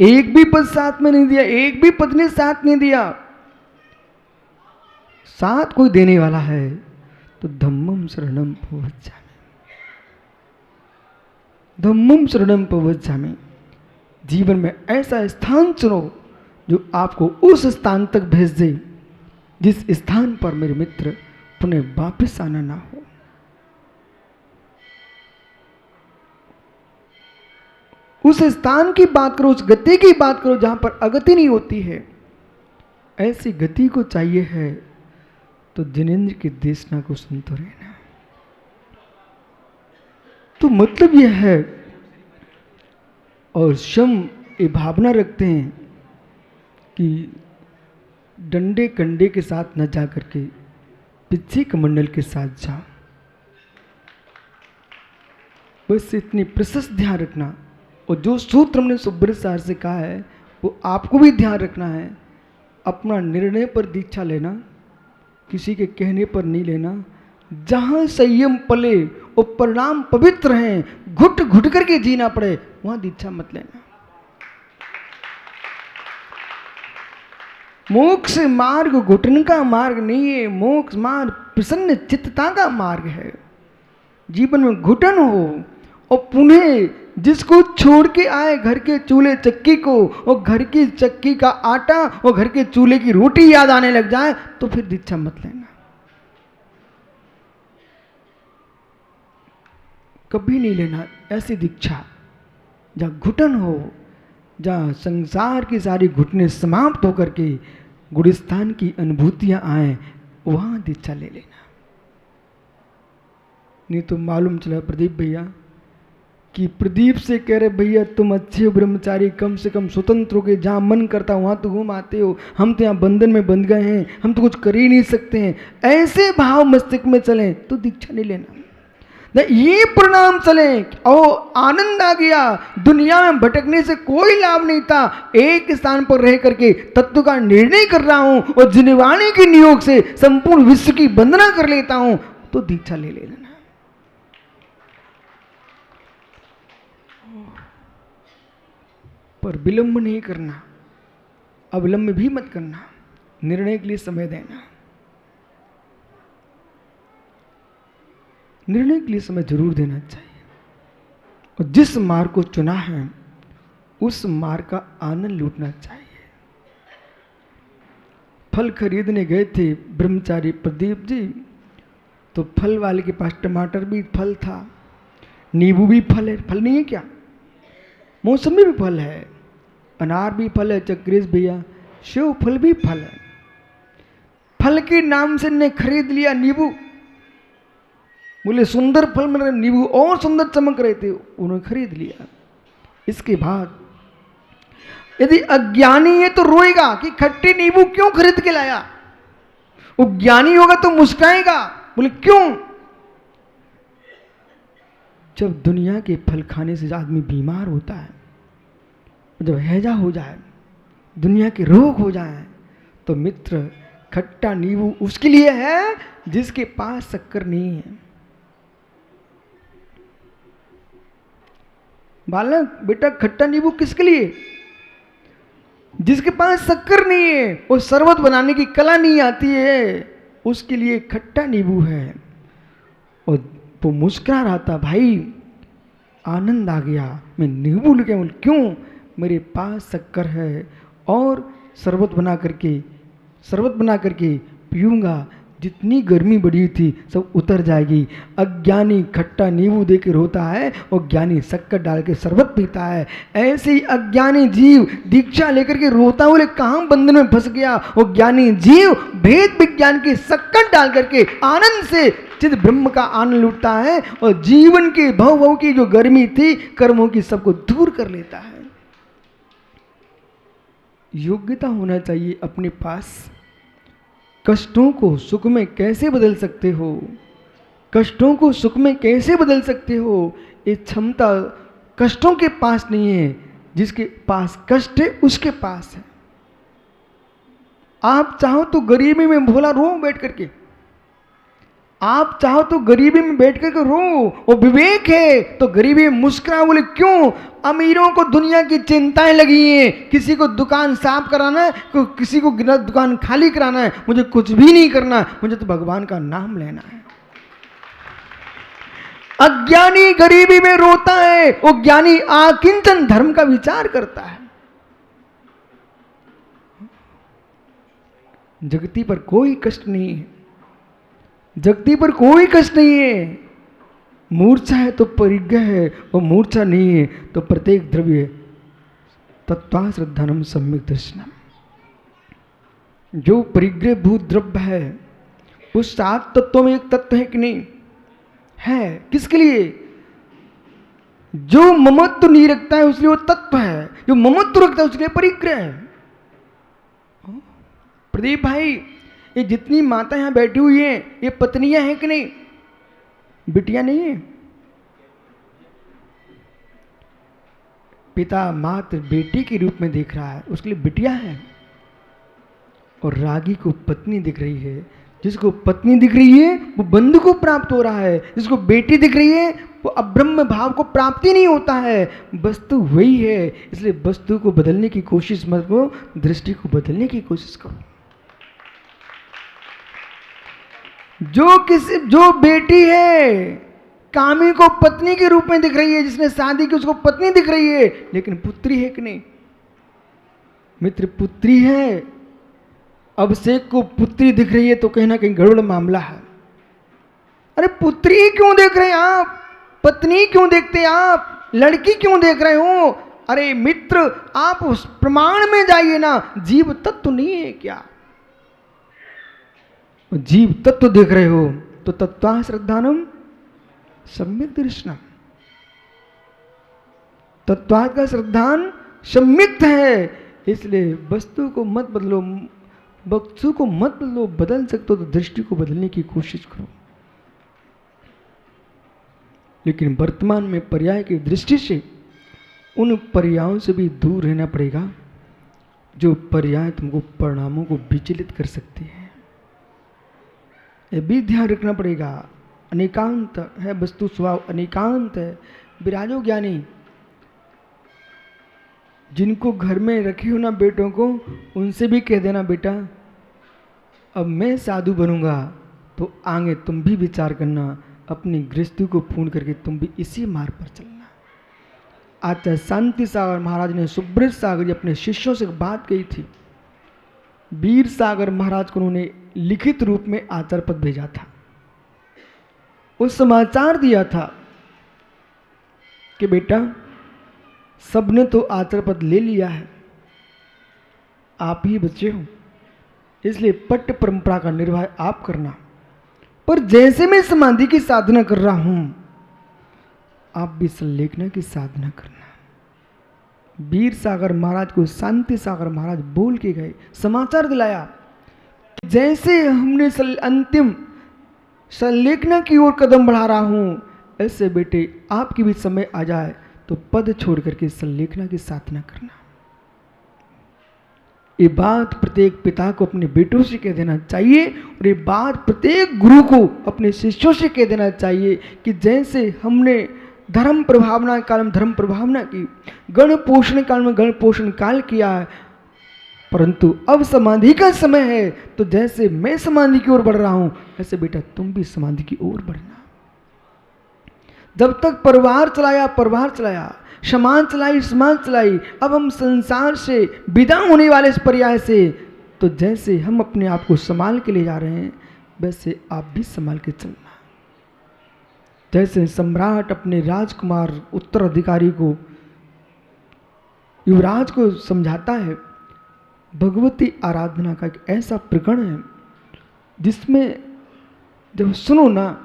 एक भी पद साथ में नहीं दिया, एक भी पद ने साथ नहीं दिया। साथ कोई देने वाला है तो धम्मम शरणम प्रव्रजामि, धम्मम शरणम प्रव्रजामि। जीवन में ऐसा स्थान चुनो जो आपको उस स्थान तक भेज दे जिस स्थान पर मेरे मित्र पुनः वापस आना ना हो। उस स्थान की बात करो, उस गति की बात करो जहां पर अगति नहीं होती है। ऐसी गति को चाहिए है तो जिनेंद्र की देशना को सुनते रहना। तो मतलब यह है, और शम ये भावना रखते हैं कि डंडे कंडे के साथ न जा करके पिछे कमंडल के साथ जाओ। बस इतनी प्रशस्त ध्यान रखना। और जो सूत्र हमने सुब्रत सार से कहा है वो आपको भी ध्यान रखना है। अपना निर्णय पर दीक्षा लेना, किसी के कहने पर नहीं लेना। जहाँ संयम पले और परिणाम पवित्र हैं, घुट घुट करके जीना पड़े, वहाँ दीक्षा मत लेना। मोक्ष मार्ग घुटन का मार्ग नहीं है, मोक्ष मार्ग प्रसन्न चित्तता का मार्ग है। जीवन में घुटन हो और पुनः जिसको छोड़ के आए घर के चूल्हे चक्की को, और घर की चक्की का आटा और घर के चूल्हे की रोटी याद आने लग जाए तो फिर दीक्षा मत लेना। कभी नहीं लेना ऐसी दीक्षा। जहाँ घुटन हो, जहाँ संसार की सारी घुटने समाप्त होकर के गुणस्थान की अनुभूतियां आए, वहां दीक्षा ले लेना। नहीं तो मालूम चला प्रदीप भैया कि प्रदीप से कह रहे भैया तुम अच्छे हो ब्रह्मचारी, कम से कम स्वतंत्र हो गए, जहाँ मन करता वहाँ तो घूम आते हो, हम तो यहाँ बंधन में बंध गए हैं, हम तो कुछ कर ही नहीं सकते हैं। ऐसे भाव मस्तिष्क में चलें तो दीक्षा नहीं लेना। ये परिणाम चले ओ आनंद आ गया, दुनिया में भटकने से कोई लाभ नहीं था, एक स्थान पर रह करके तत्व का निर्णय कर रहा हूं और जिनवाणी के नियोग से संपूर्ण विश्व की वंदना कर लेता हूं, तो दीक्षा ले लेना। पर विलंब नहीं करना, अविलंब भी मत करना, निर्णय के लिए समय देना। निर्णय के लिए समय जरूर देना चाहिए। और जिस मार्ग को चुना है उस मार्ग का आनंद लूटना चाहिए। फल खरीदने गए थे ब्रह्मचारी प्रदीप जी, तो फल वाले के पास टमाटर भी फल था, नींबू भी फल है, फल नहीं है क्या, मौसमी भी फल है, अनार भी फल है, चक्रेश भैया सेव फल भी फल है। फल के नाम से ने खरीद लिया नींबू, बोले सुंदर फल मिल रहे, नींबू और सुंदर चमक रहे थे, उन्होंने खरीद लिया। इसके बाद यदि अज्ञानी है तो रोएगा कि खट्टे नींबू क्यों खरीद के लाया। वो ज्ञानी होगा तो मुस्काएगा, बोले क्यों। जब दुनिया के फल खाने से आदमी बीमार होता है, जब हैजा हो जाए, दुनिया के रोग हो जाए, तो मित्र खट्टा नींबू उसके लिए है जिसके पास शक्कर नहीं है। बालक बेटा खट्टा नींबू किसके लिए, जिसके पास शक्कर नहीं है, वो शरबत बनाने की कला नहीं आती है, उसके लिए खट्टा नींबू है। और वो मुस्कुरा रहा था, भाई आनंद आ गया, मैं नींबू लेके आऊं, क्यों, मेरे पास शक्कर है और शरबत बना करके पीऊंगा, जितनी गर्मी बढ़ी थी सब उतर जाएगी। अज्ञानी खट्टा नींबू देकर रोता है और ज्ञानी शक्कर डाल के शरबत पीता है। ऐसे ही अज्ञानी जीव दीक्षा लेकर के रोता बोले कहाँ बंधन में फंस गया, और ज्ञानी जीव भेद विज्ञान की शक्कर डाल करके आनंद से चिद ब्रह्म का आनंद लूटता है और जीवन के भव की जो गर्मी थी कर्मों की सबको दूर कर लेता है। योग्यता होना चाहिए अपने पास। कष्टों को सुख में कैसे बदल सकते हो, कष्टों को सुख में कैसे बदल सकते हो, ये क्षमता कष्टों के पास नहीं है, जिसके पास कष्ट है उसके पास है। आप चाहो तो गरीबी में भोला रो बैठ करके, आप चाहो तो गरीबी में बैठ कर रो, वो विवेक है। तो गरीबी में मुस्कुरा, बोले क्यों? अमीरों को दुनिया की चिंताएं लगी हैं, किसी को दुकान साफ कराना है, किसी को दुकान खाली कराना है, मुझे कुछ भी नहीं करना, मुझे तो भगवान का नाम लेना है। अज्ञानी गरीबी में रोता है, वो ज्ञानी आकिंचन धर्म का विचार करता है। जगती पर कोई कष्ट नहीं है, जगती पर कोई कष्ट नहीं है। मूर्छा है तो परिग्रह है, और मूर्छा नहीं है तो प्रत्येक द्रव्य तत्वा श्रद्धानम सम्यक दर्शनम। जो परिग्रह भूत द्रव्य है, उस 7 तत्वों में एक तत्व है कि नहीं है? किसके लिए? जो ममत्व नहीं रखता है उसलिए वो तत्व है, जो ममत्व रखता है उसके लिए परिग्रह है। प्रदीप भाई, ये जितनी माता यहां बैठी हुई हैं, ये पत्नियां हैं कि नहीं? बिटिया नहीं है? पिता मात्र बेटी के रूप में देख रहा है, उसके लिए बिटिया है। और रागी को पत्नी दिख रही है। जिसको पत्नी दिख रही है वो बंधु को प्राप्त हो रहा है, जिसको बेटी दिख रही है वो अब्रह्म भाव को प्राप्ति नहीं होता है। वस्तु वही है, इसलिए वस्तु को बदलने की कोशिश मत करो, दृष्टि को बदलने की कोशिश करो। जो बेटी है कामी को पत्नी के रूप में दिख रही है, जिसने शादी की उसको पत्नी दिख रही है, लेकिन पुत्री है कि नहीं? मित्र, पुत्री है। अभिषेक को पुत्री दिख रही है तो कहीं ना कहीं गड़बड़ मामला है। अरे पुत्री क्यों देख रहे हैं आप? पत्नी क्यों देखते हैं आप? लड़की क्यों देख रहे हो? अरे मित्र, आप उस प्रमाण में जाइए ना। जीव तत्व नहीं है क्या? जीव तत्व देख रहे हो तो तत्वा श्रद्धानम सम्यक दर्शनम। तत्वात का श्रद्धान सम्यक है, इसलिए वस्तु को मत बदलो, वस्तु को मत बदलो। बदल सकते हो तो दृष्टि को बदलने की कोशिश करो। लेकिन वर्तमान में पर्याय की दृष्टि से उन पर्यायों से भी दूर रहना पड़ेगा जो पर्याय तुमको परिणामों को विचलित कर सकते हैं। यह भी ध्यान रखना पड़ेगा। अनेकांत है वस्तु स्वभाव, अनेकांत है। विराजो ज्ञानी, जिनको घर में रखे हो ना बेटों को, उनसे भी कह देना बेटा अब मैं साधु बनूंगा तो आगे तुम भी विचार करना, अपनी गृहस्थी को पूर्ण करके तुम भी इसी मार्ग पर चलना। आचार्य शांति सागर महाराज ने सुब्रत सागर जी अपने शिष्यों से बात कही थी। वीर सागर महाराज को उन्होंने लिखित रूप में आचार्य पद भेजा था। उस समाचार दिया था कि बेटा सबने तो आचार्य पद ले लिया है, आप ही बचे हो, इसलिए पट्ट परंपरा का निर्वाह आप करना। पर जैसे मैं समाधि की साधना कर रहा हूं, आप भी संलेखना की साधना करना। वीर सागर महाराज को शांति सागर महाराज बोल के गए, समाचार दिलाया। जैसे हमने अंतिम संलेखना की ओर कदम बढ़ा रहा हूं, ऐसे बेटे आपकी भी समय आ जाए तो पद छोड़ करके संलेखना की साधना करना। ये बात प्रत्येक पिता को अपने बेटों से कह देना चाहिए, और ये बात प्रत्येक गुरु को अपने शिष्यों से कह देना चाहिए कि जैसे हमने धर्म प्रभावना काल में धर्म प्रभावना की, गण पोषण काल में गण पोषण काल किया है, परंतु अब समाधि का समय है, तो जैसे मैं समाधि की ओर बढ़ रहा हूं, ऐसे बेटा तुम भी समाधि की ओर बढ़ना। जब तक परिवार चलाया परिवार चलाया, समाज चलाई समाज चलाई, अब हम संसार से विदा होने वाले इस पर्याय से, तो जैसे हम अपने आप को संभाल के ले जा रहे हैं, वैसे आप भी संभाल के चलना। जैसे सम्राट अपने राजकुमार उत्तराधिकारी को, युवराज को समझाता है, भगवती आराधना का एक ऐसा प्रकरण है जिसमें जब सुनो ना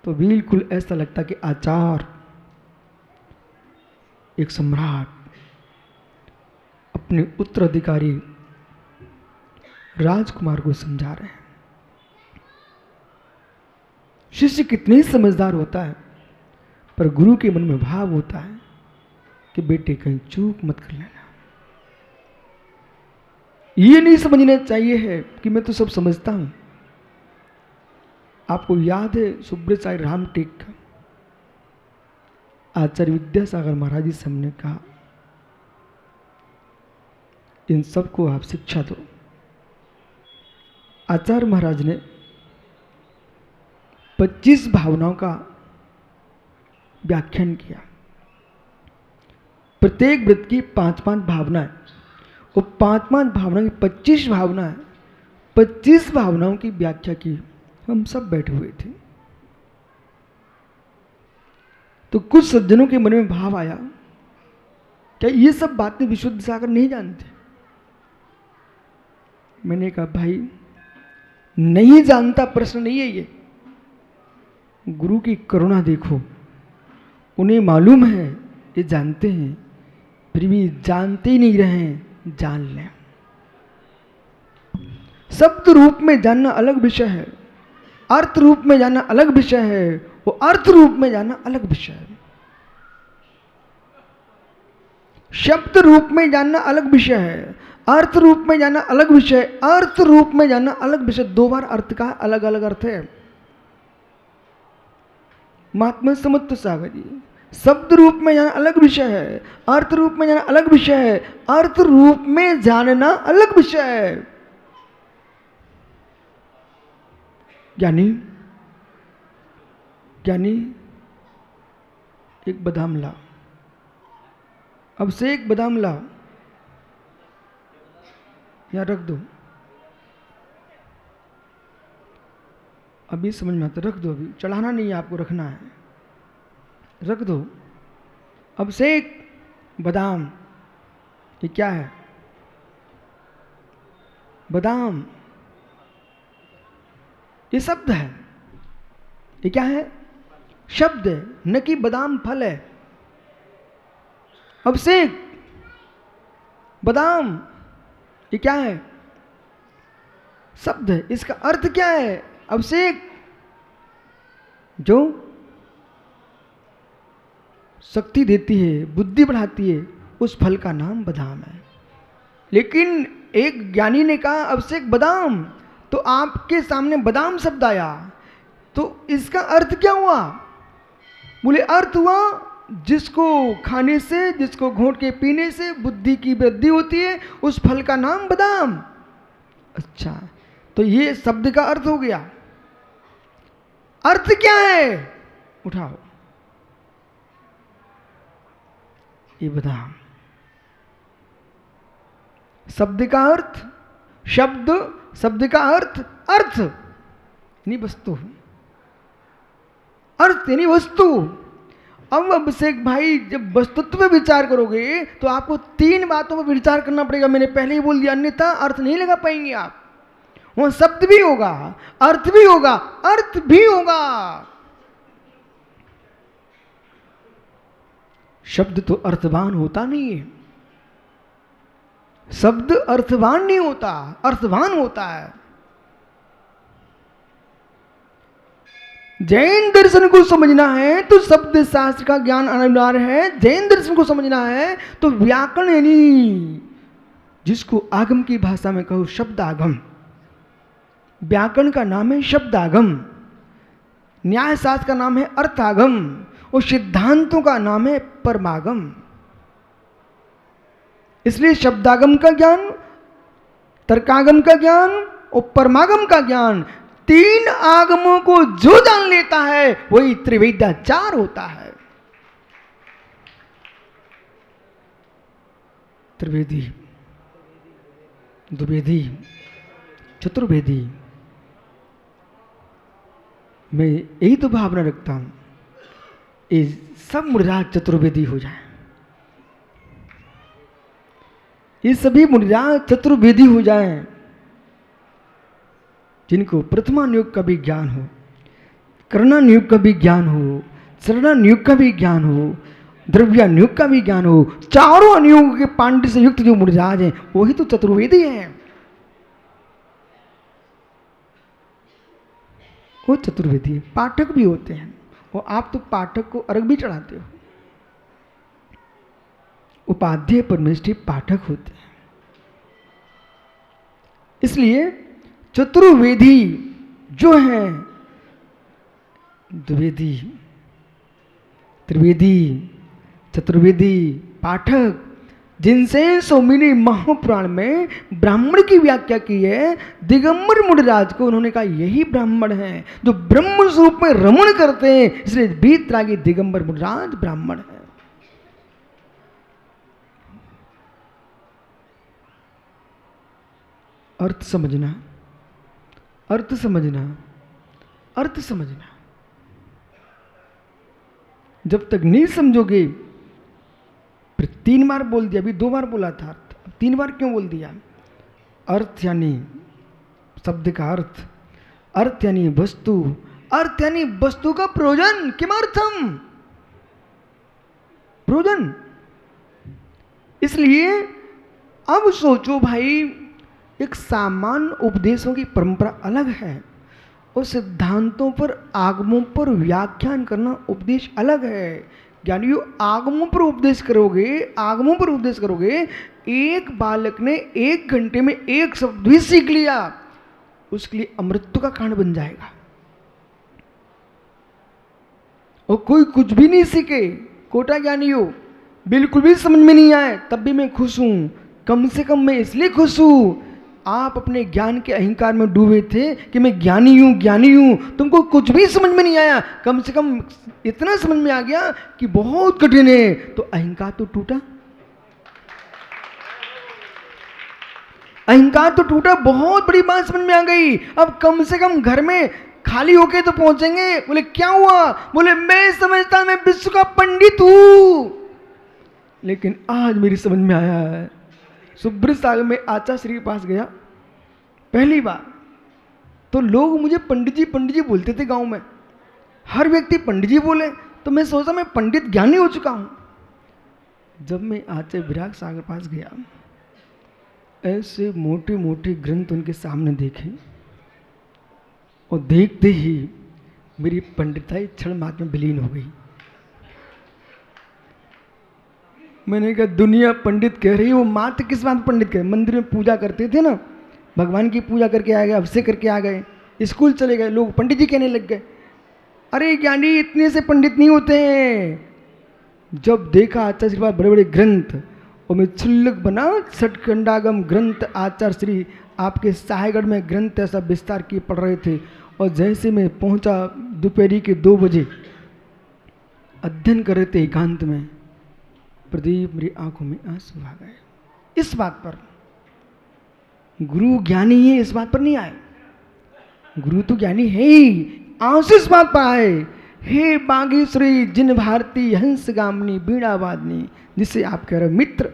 तो बिल्कुल ऐसा लगता कि आचार्य एक सम्राट अपने उत्तराधिकारी राजकुमार को समझा रहे हैं। शिष्य कितने समझदार होता है, पर गुरु के मन में भाव होता है कि बेटे कहीं चूक मत कर लेना। ये नहीं समझना चाहिए है कि मैं तो सब समझता हूं। आपको याद है सुब्रत साई रामटेक का आचार्य विद्यासागर महाराज जी से हमने कहा इन सबको आप शिक्षा दो। आचार्य महाराज ने 25 भावनाओं का व्याख्यान किया। प्रत्येक व्रत की 5-5 भावनाएं और 5-5 भावनाओं की 25 भावनाएं, 25 भावनाओं की व्याख्या की। हम सब बैठे हुए थे तो कुछ सज्जनों के मन में भाव आया, क्या ये सब बातें विशुद्ध सागर नहीं जानते? मैंने कहा भाई नहीं जानता प्रश्न नहीं है ये, गुरु की करुणा देखो, उन्हें मालूम है, ये जानते हैं, फिर भी जानते ही नहीं रहे, जान लें। शब्द रूप में जानना अलग विषय है, अर्थ रूप में जानना अलग विषय है, वो अर्थ रूप में जानना अलग विषय है। शब्द रूप में जानना अलग विषय है, अर्थ रूप में जानना अलग विषय, अर्थ रूप में जानना अलग विषय। 2 बार अर्थ का अलग अलग अर्थ है। महात्मा समुद्र सागर जी, शब्द रूप में जानना अलग विषय है, अर्थ रूप में जानना अलग विषय है, अर्थ रूप में जानना अलग विषय है। ज्ञानी एक बादाम ला, अब से एक बादाम ला, यहां रख दो, अभी समझ में आता, रख दो, अभी चढ़ाना नहीं है आपको, रखना है, रख दो। अब से एक बादाम, ये क्या है? बादाम, ये शब्द है। ये क्या है? शब्द है, न कि बादाम फल है। अब से एक बादाम, ये क्या है? शब्द है। इसका अर्थ क्या है? अब से एक जो शक्ति देती है, बुद्धि बढ़ाती है, उस फल का नाम बादाम है। लेकिन एक ज्ञानी ने कहा अब से एक बादाम, तो आपके सामने बादाम शब्द आया, तो इसका अर्थ क्या हुआ? बोले अर्थ हुआ जिसको खाने से, जिसको घोंट के पीने से बुद्धि की वृद्धि होती है, उस फल का नाम बादाम। अच्छा, तो ये शब्द का अर्थ हो गया। अर्थ क्या है? उठाओ, ये बादाम। शब्द का अर्थ, शब्द, शब्द का अर्थ, अर्थ यानी वस्तु, अर्थ यानी वस्तु। अब अभिषेक भाई जब वस्तुत्व पे विचार करोगे तो आपको 3 बातों पर विचार करना पड़ेगा। मैंने पहले ही बोल दिया, अन्यथा अर्थ नहीं लगा पाएंगे आप। वहां शब्द भी होगा, अर्थ भी होगा, अर्थ भी होगा। शब्द तो अर्थवान होता नहीं है, शब्द अर्थवान नहीं होता, अर्थवान होता है। जैन दर्शन को समझना है तो शब्द शास्त्र का ज्ञान अनिवार्य है। जैन दर्शन को समझना है तो व्याकरण यानी जिसको आगम की भाषा में कहो शब्द आगम, व्याकरण का नाम है शब्द आगम, न्याय शास्त्र का नाम है अर्थागम, और सिद्धांतों का नाम है परमागम। इसलिए शब्दागम का ज्ञान, तर्कागम का ज्ञान और परमागम का ज्ञान, 3 आगमों को जो जान लेता है वही त्रिवेदाचार होता है। त्रिवेदी, द्विवेदी, चतुर्वेदी, मैं यही तो भावना रखता हूं, ये सब मुनिराज चतुर्वेदी हो जाए, ये सभी मुनिराज चतुर्वेदी हो जाएं, जिनको प्रथमानुयोग का भी ज्ञान हो, करणानुयोग का भी ज्ञान हो, शरणानुयोग का भी ज्ञान हो, द्रव्यानुयोग का भी ज्ञान हो, चारों अनुयोग के पांडित्य से युक्त जो मुनिराज हैं वही तो चतुर्वेदी हैं। वो चतुर्वेदी है। पाठक भी होते हैं, और आप तो पाठक को अर्घ भी चढ़ाते हो। उपाध्याय परमेष्ठी पाठक होते हैं। इसलिए चतुर्वेदी जो हैं द्विवेदी, त्रिवेदी, चतुर्वेदी पाठक, जिनसे स्वामी महापुराण में ब्राह्मण की व्याख्या की है, दिगंबर मुनिराज को उन्होंने कहा यही ब्राह्मण है जो ब्रह्म स्वरूप में रमण करते हैं, इसलिए वीतरागी दिगंबर मुनिराज ब्राह्मण है। अर्थ समझना, अर्थ समझना, अर्थ समझना। जब तक नहीं समझोगे, फिर 3 बार बोल दिया, अभी 2 बार बोला था अर्थ, अब 3 बार क्यों बोल दिया? अर्थ यानी शब्द का अर्थ, अर्थ यानी वस्तु, अर्थ यानी वस्तु का प्रयोजन। किमर्थम? प्रयोजन। इसलिए अब सोचो भाई, एक सामान्य उपदेशों की परंपरा अलग है और सिद्धांतों पर, आगमों पर व्याख्यान करना उपदेश अलग है। ज्ञानियों, आगमों पर उपदेश करोगे, आगमों पर उपदेश करोगे, एक बालक ने 1 घंटे में 1 शब्द भी सीख लिया, उसके लिए अमृत का कारण बन जाएगा। और कोई कुछ भी नहीं सीखे, कोटा ज्ञानियों, बिल्कुल भी समझ में नहीं आए, तब भी मैं खुश हूं। कम से कम मैं इसलिए खुश हूं, आप अपने ज्ञान के अहंकार में डूबे थे कि मैं ज्ञानी हूं, ज्ञानी हूं, तुमको कुछ भी समझ में नहीं आया, कम से कम इतना समझ में आ गया कि बहुत कठिन है, तो अहंकार तो टूटा, अहंकार तो टूटा, बहुत बड़ी बात समझ में आ गई। अब कम से कम घर में खाली होके तो पहुंचेंगे। बोले क्या हुआ? बोले मैं समझता मैं विश्व का पंडित हूं, लेकिन आज मेरी समझ में आया है। सुब्रत सागर में आचार्य श्री के पास गया पहली बार, तो लोग मुझे पंडित जी बोलते थे गांव में, हर व्यक्ति पंडित जी बोले, तो मैं सोचा मैं पंडित ज्ञानी हो चुका हूं। जब मैं आचार्य विराग सागर पास गया, ऐसे मोटे मोटे ग्रंथ उनके सामने देखे और देखते ही मेरी पंडिताई क्षण मात्र में विलीन हो गई। मैंने कहा दुनिया पंडित कह रही है, वो मात्र किस बात पंडित कह? मंदिर में पूजा करते थे ना, भगवान की पूजा करके आ गए, अभिषेक करके आ गए, स्कूल चले गए, लोग पंडित जी कहने लग गए। अरे ज्ञानी इतने से पंडित नहीं होते हैं। जब देखा आचार्य श्री बड़े बड़े ग्रंथ, और मैं क्षुल्लक बना, छठखंडागम ग्रंथ आचार्य श्री आपके साहेगढ़ में ग्रंथ ऐसा विस्तार किए पढ़ रहे थे। और जैसे मैं पहुंचा दोपहरी के 2 बजे, अध्ययन कर रहे थे एकांत में, प्रदीप मेरी आंखों में आंसू आ गए। इस बात पर गुरु ज्ञानी है, इस बात पर नहीं आए, गुरु तो ज्ञानी है ही, आंसू इस बात पर आए, हे बागेश्वरी जिन भारती हंस गामनी बीड़ा वादनी, जिसे आप कह रहे मित्र,